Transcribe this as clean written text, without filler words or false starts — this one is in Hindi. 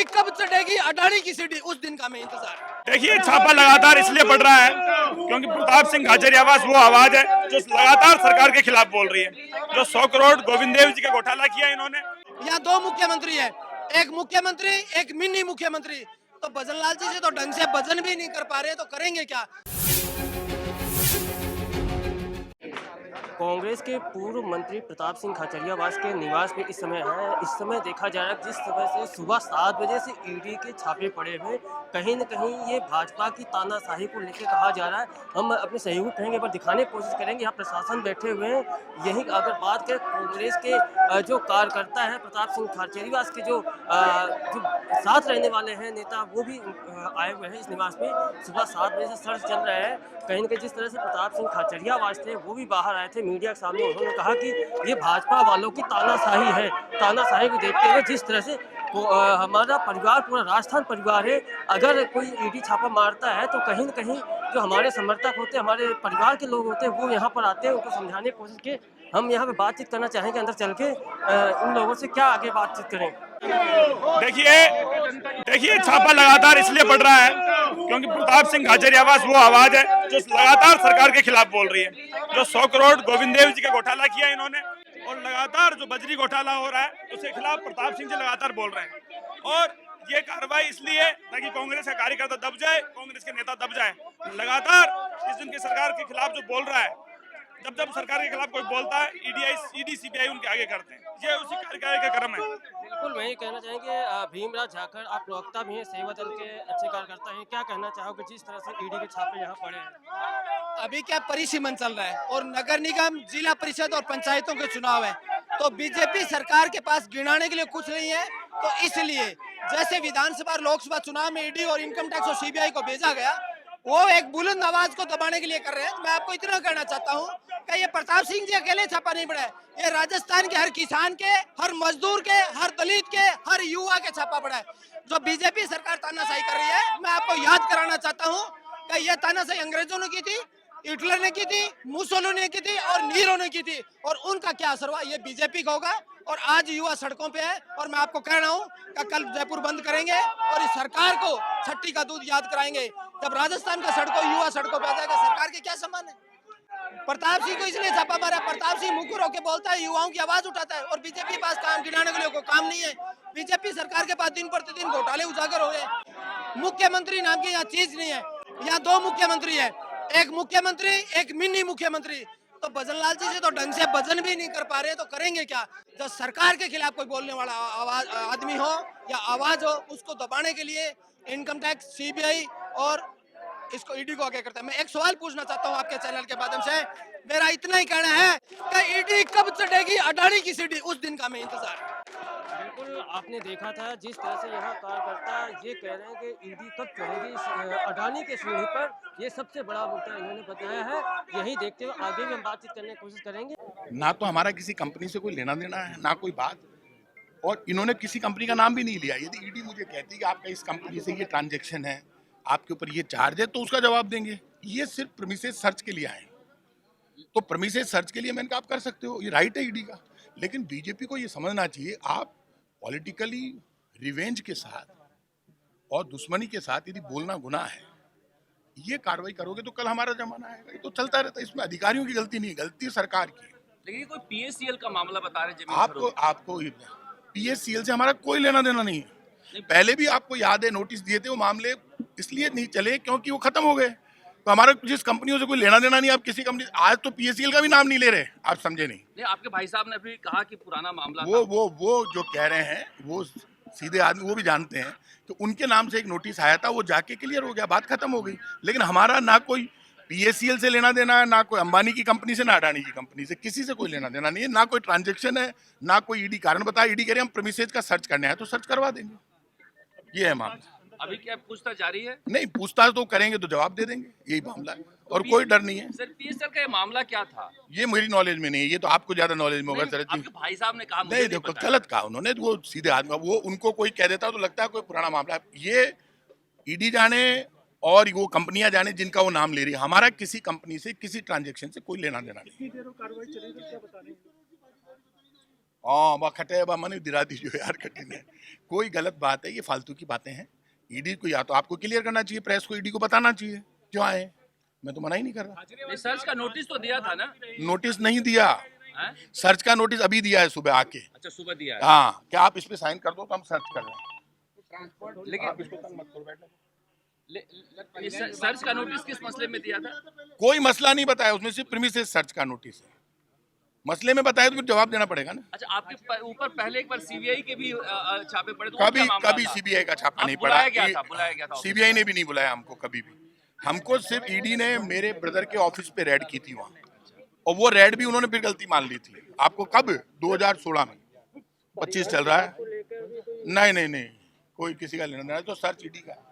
ईडी कब चढ़ेगी अडानी की सीढ़ी, उस दिन का मैं इंतजार। देखिए, छापा लगातार इसलिए बढ़ रहा है क्योंकि प्रताप सिंह खाचरियावास वो आवाज है जो लगातार सरकार के खिलाफ बोल रही है। जो 100 करोड़ गोविंद देव जी का घोटाला किया इन्होंने। यहाँ दो मुख्यमंत्री है, एक मुख्यमंत्री एक मिनी मुख्यमंत्री। तो भजनलाल जी से तो ढंग से भजन भी नहीं कर पा रहे, तो करेंगे क्या। कांग्रेस के पूर्व मंत्री प्रताप सिंह खाचरियावास के निवास में इस समय है। इस समय देखा जा रहा है जिस समय से सुबह 7 बजे से ईडी के छापे पड़े हुए, कहीं न कहीं ये भाजपा की तानाशाही को लेकर कहा जा रहा है। हम अपने सहयोग कहेंगे पर दिखाने की कोशिश करेंगे। यहाँ प्रशासन बैठे हुए हैं। यही अगर बात करें कांग्रेस के जो कार्यकर्ता है प्रताप सिंह खाचरियावास के जो साथ रहने वाले हैं नेता, वो भी आए हुए हैं इस निवास में। सुबह 7 बजे से सर्च चल रहा है। कहीं न कहीं जिस तरह से प्रताप सिंह खाचरियावास थे वो भी बाहर आए थे मीडिया के सामने। उन्होंने कहा कि ये भाजपा वालों की तानाशाही है। तानाशाही को देखते हुए जिस तरह से हमारा परिवार पूरा राजस्थान परिवार है, अगर कोई ईडी छापा मारता है तो कहीं न कहीं जो हमारे समर्थक होते हैं, हमारे परिवार के लोग होते हैं, वो यहाँ पर आते हैं, उनको समझाने की कोशिश की। हम यहाँ पे बातचीत करना चाहेंगे अंदर चल के, इन लोगों से क्या आगे बातचीत करें। देखिए, छापा लगातार इसलिए बढ़ रहा है क्योंकि प्रताप सिंह खाचरियावास वो आवाज है जो लगातार सरकार के खिलाफ बोल रही है। जो 100 करोड़ गोविंद देव जी का घोटाला किया इन्होंने, और लगातार जो बजरी घोटाला हो रहा है उसके खिलाफ प्रताप सिंह जी लगातार बोल रहे हैं। और ये कार्रवाई इसलिए ताकि कांग्रेस का कार्यकर्ता दब जाए, कांग्रेस के नेता दब जाए। लगातार इस दिन की सरकार के खिलाफ जो बोल रहा है, जब जब सरकार के खिलाफ कोई बोलता है ईडी सीबीआई उनके आगे करते हैं। ये उसी कार्यकाल का क्रम है। बिल्कुल वही कहना चाहेंगे। भीमराज झाकर, आप प्रवक्ता भी हैं, सेवा दल के अच्छे कार्यकर्ता हैं, क्या कहना चाहोगे जिस तरह से ईडी के छापे यहाँ पड़े हैं? अभी क्या परिसीमन चल रहा है और नगर निगम, जिला परिषद और पंचायतों के चुनाव है, तो बीजेपी सरकार के पास गिनाने के लिए कुछ नहीं है। तो इसलिए जैसे विधानसभा और लोकसभा चुनाव में ईडी और इनकम टैक्स और सीबीआई को भेजा गया, वो एक बुलंद आवाज को दबाने के लिए कर रहे हैं। मैं आपको इतना कहना चाहता हूँ कि ये प्रताप सिंह जी अकेले छापा नहीं पड़ा है, ये राजस्थान के हर किसान के, हर मजदूर के, हर दलित के, हर युवा के छापा पड़ा है। जो बीजेपी सरकार तानाशाही कर रही है, मैं आपको याद कराना चाहता हूँ कि ये तानाशाही अंग्रेजों ने की थी, हिटलर ने की थी, मुसोलिनी ने की थी और नीरो ने की थी, और उनका क्या असर हुआ, ये बीजेपी का होगा। और आज युवा सड़कों पे है, और मैं आपको कह रहा हूँ कि कल जयपुर बंद करेंगे और इस सरकार को छठी का दूध याद कराएंगे। जब राजस्थान का सड़कों, युवा सड़कों पे आ जाएगा, सरकार के क्या सम्मान है। प्रताप सिंह को इसलिए छापा मारा, प्रताप सिंह मुकुर होकर बोलता है, युवाओं की आवाज उठाता है, और बीजेपी के पास काम गिनाने के लिए कोई काम नहीं है। बीजेपी सरकार के पास दिन प्रतिदिन घोटाले उजागर हो गए। मुख्यमंत्री नाम की यहाँ चीज नहीं है। यहाँ दो मुख्यमंत्री है, एक मुख्यमंत्री एक मिनी मुख्यमंत्री। तो भजनलाल जी से तो ढंग से भजन भी नहीं कर पा रहे, तो करेंगे क्या। जब सरकार के खिलाफ कोई बोलने वाला आदमी हो या आवाज हो, उसको दबाने के लिए इनकम टैक्स, सीबीआई और इसको ईडी को आगे करता है। मैं एक सवाल पूछना चाहता हूं आपके चैनल के माध्यम से, मेरा इतना ही कहना है कि ईडी कब चढ़ेगी अडानी की सीढ़ी, उस दिन का मैं इंतजार। बिल्कुल आपने देखा था जिस तरह से यहाँ कार्यकर्ता ये कह रहे हैं कि ईडी कब चढ़ेगी अडानी के सीढ़ी पर, ये सबसे बड़ा मुद्दा इन्होंने बताया है। यही देखते हुए आगे भी हम बातचीत करने की कोशिश करेंगे। ना तो हमारा किसी कंपनी से कोई लेना देना है, ना कोई बात, और इन्होंने किसी कंपनी का नाम भी नहीं लिया। यदि ईडी मुझे कहती कि आपका इस कंपनी से ये ट्रांजैक्शन है, आपके ऊपर ये चार्ज है, तो उसका जवाब देंगे। ये सिर्फ प्रीमिसेस सर्च के लिए आए, तो प्रीमिसेस सर्च के लिए मैंने कहा आप कर सकते हो, ये राइट है ईडी का। लेकिन बीजेपी को ये समझना चाहिए, आप पॉलिटिकली रिवेंज के साथ और दुश्मनी के साथ यदि बोलना गुनाह है, ये कार्रवाई करोगे तो कल हमारा जमाना आएगा। ये तो चलता रहता है, इसमें अधिकारियों की गलती नहीं, गलती सरकार की। लेकिन कोई पीएससीएल का मामला बता रहे आपको पीएससीएल से हमारा कोई लेना देना नहीं है। पहले भी आपको याद है नोटिस दिए थे, वो मामले इसलिए नहीं चले क्योंकि वो खत्म हो गए। तो हमारा जिस कंपनियों से कोई लेना देना नहीं, आप किसी कंपनी, आज तो पीएससीएल का भी नाम नहीं ले रहे, आप समझे नहीं। आपके भाई साहब ने भी कहा कि पुराना मामला वो जो कह रहे हैं वो सीधे आदमी, वो भी जानते हैं कि उनके नाम से एक नोटिस आया था, वो जाके क्लियर हो गया, बात खत्म हो गई। लेकिन हमारा ना कोई पीएससीएल से लेना देना है, ना कोई अंबानी की कंपनी से, ना अडानी की कंपनी से, किसी से कोई लेना देना नहीं है, ना कोई ट्रांजेक्शन है, ना कोई ईडी कारण बताया। ईडी कह रहे हैं हम प्रीमिसेस का सर्च करने आए, तो सर्च करवा देंगे, ये है मामला। अभी क्या पूछताछ जारी है? नहीं, पूछताछ तो करेंगे तो जवाब दे देंगे, यही मामला है, और कोई डर नहीं है। सर पीएसएल का ये मामला क्या था? ये मेरी नॉलेज में नहीं है, ये तो आपको ज्यादा नॉलेज में होगा सर। आपके भाई साहब ने कहा, नहीं देखो गलत कहा उन्होंने, वो सीधे आदमी, वो उनको कोई कह देता तो लगता है कोई पुराना मामला है। ये ईडी जाने और वो कंपनियां जाने जिनका वो नाम ले रही है, हमारा किसी कंपनी से, किसी ट्रांजेक्शन से कोई लेना देना नहीं। हाँ वह खटे मने दिला दीजिए यार, कठिन है। कोई गलत बात है, ये फालतू की बातें हैं। ईडी को या तो आपको क्लियर करना चाहिए, प्रेस को ईडी को बताना चाहिए क्यों आए। मैं तो मना ही नहीं कर रहा। नहीं, सर्च का नोटिस तो दिया था ना? नोटिस नहीं दिया, हैं? सर्च का नोटिस अभी दिया है सुबह आके। अच्छा, सुबह दिया है। हाँ, क्या आप इस पे साइन कर दो तो हम सर्च कर रहे हैं। लेकिन आप इसको तंग मत करो, बैठो। सर्च का नोटिस किस मसले में दिया था? कोई मसला नहीं बताया उसमें, सिर्फ प्रीमिसेस सर्च का नोटिस है। मसले में बताया तो फिर जवाब देना पड़ेगा ना। अच्छा, आपके ऊपर पहले एक बार सीबीआई के भी छापे पड़े, तो वो कभी क्या मामला कभी था? सीबीआई का छापा आप नहीं पड़ा। बुलाया गया था। सीबीआई ने भी नहीं बुलाया हमको कभी भी। हमको सिर्फ ईडी ने मेरे ब्रदर के ऑफिस पे रेड की थी वहाँ, और वो रेड भी उन्होंने फिर गलती मान ली थी। आपको कब? 2016 में, 25 चल रहा है। नहीं नहीं नहीं, कोई किसी का लेना देना है तो सर्च ईडी का है।